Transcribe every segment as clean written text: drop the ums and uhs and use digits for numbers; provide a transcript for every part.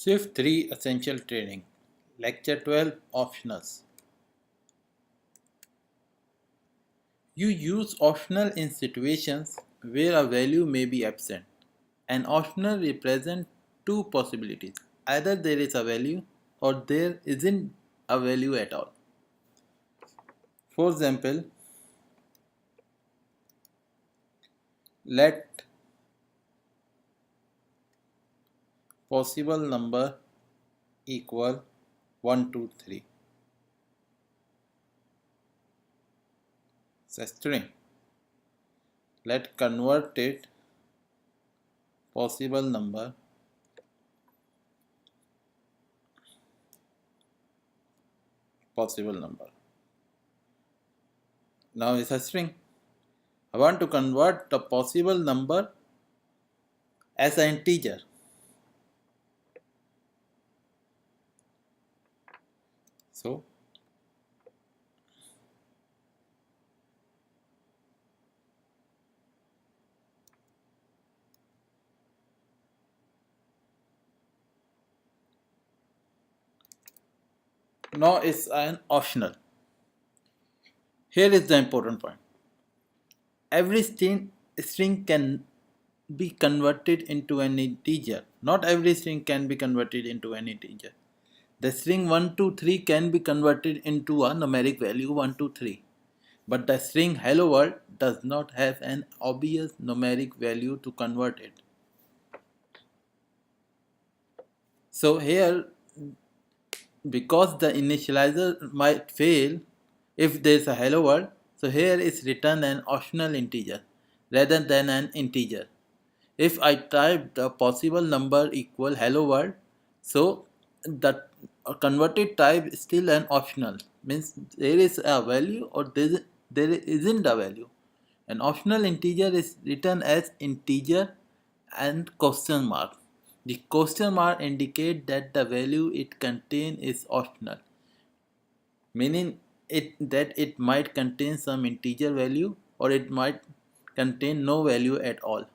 Shift 3 Essential Training Lecture 12 Optionals. You use optional in situations where a value may be absent. An optional represents two possibilities. Either there is a value or there isn't a value at all. For example, let possible number equal 1, 2, 3. It's a string. Let convert it possible number Now it's a string. I want to convert the possible number as an integer. So now it's an optional. Here is the important point. Every string can be converted into an integer. Not every string can be converted into an integer. The string 1, 2, 3 can be converted into a numeric value 1, 2, 3. But the string hello world does not have an obvious numeric value to convert it. So here, because the initializer might fail if there is a hello world, so here is written an optional integer rather than an integer. If I type the possible number equal hello world, so the converted type is still an optional, means there is a value or there isn't a value. An optional integer is written as integer and question mark. The question mark indicates that the value it contains is optional, meaning that it might contain some integer value or it might contain no value at all.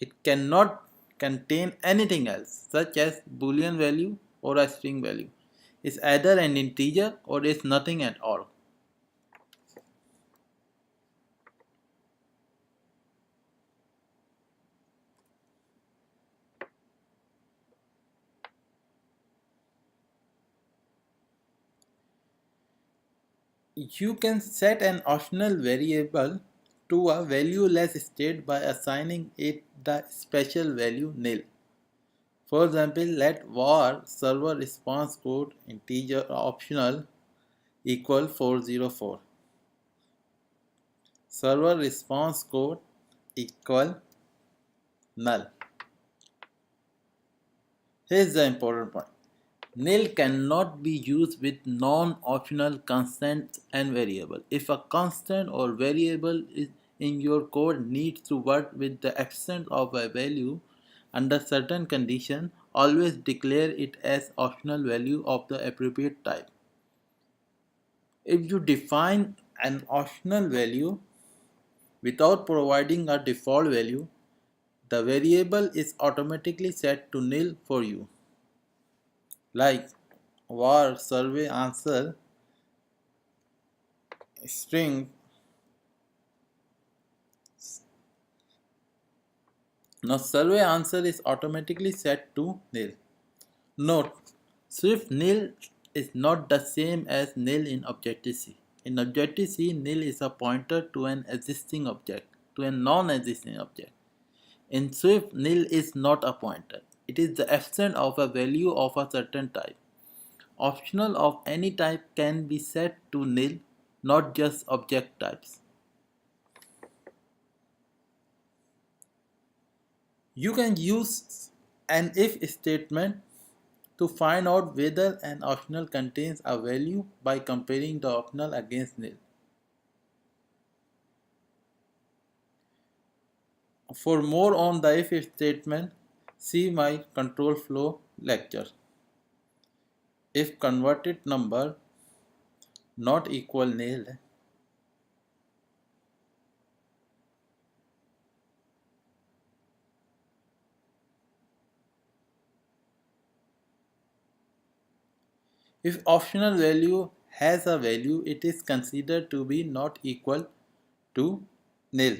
It cannot contain anything else, such as boolean value or a string value. It's either an integer or it's nothing at all. You can set an optional variable to a valueless state by assigning it the special value nil. For example, let var server response code integer optional equal 404. Server response code equal null. Here's the important point. Nil cannot be used with non-optional constants and variable. If a constant or variable in your code needs to work with the absence of a value under certain condition, always declare it as optional value of the appropriate type. If you define an optional value without providing a default value, the variable is automatically set to nil for you. Like var survey answer string. Now survey answer is automatically set to nil. Note, Swift nil is not the same as nil in Objective-C. In Objective-C, nil is a pointer to an existing object, to a non-existing object. In Swift, nil is not a pointer. It is the absence of a value of a certain type. Optional of any type can be set to nil, not just object types. You can use an if statement to find out whether an optional contains a value by comparing the optional against nil. For more on the if statement, see my control flow lecture. If converted number not equal nil, If optional value has a value, it is considered to be not equal to nil.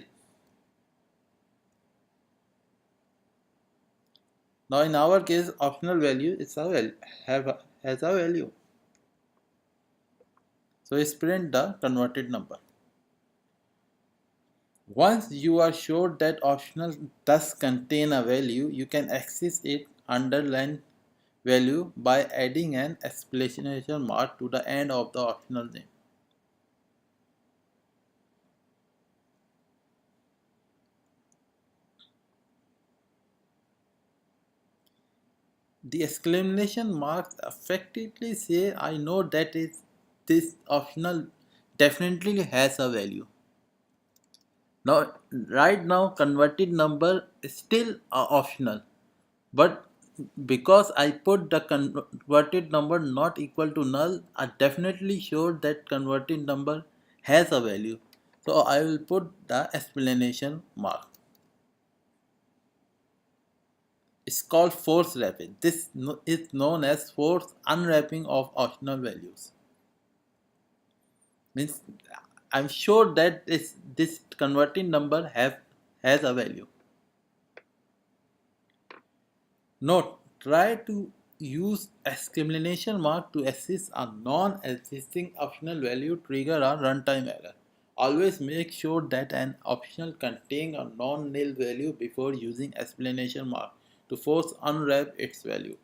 Now in our case, optional value is has a value. So let's print the converted number. Once you are sure that optional does contain a value, you can access it underline value by adding an exclamation mark to the end of the optional name. The exclamation marks effectively say I know that this optional definitely has a value. Now right now converted number is still optional, but because I put the converted number not equal to null, I definitely sure that converted number has a value. So I will put the explanation mark. It's called force wrapping. This is known as force unwrapping of optional values. Means I'm sure that this converting number has a value. Note, try to use exclamation mark to access a non-existing optional value trigger a runtime error. Always make sure that an optional contains a non-nil value before using exclamation mark to force unwrap its value.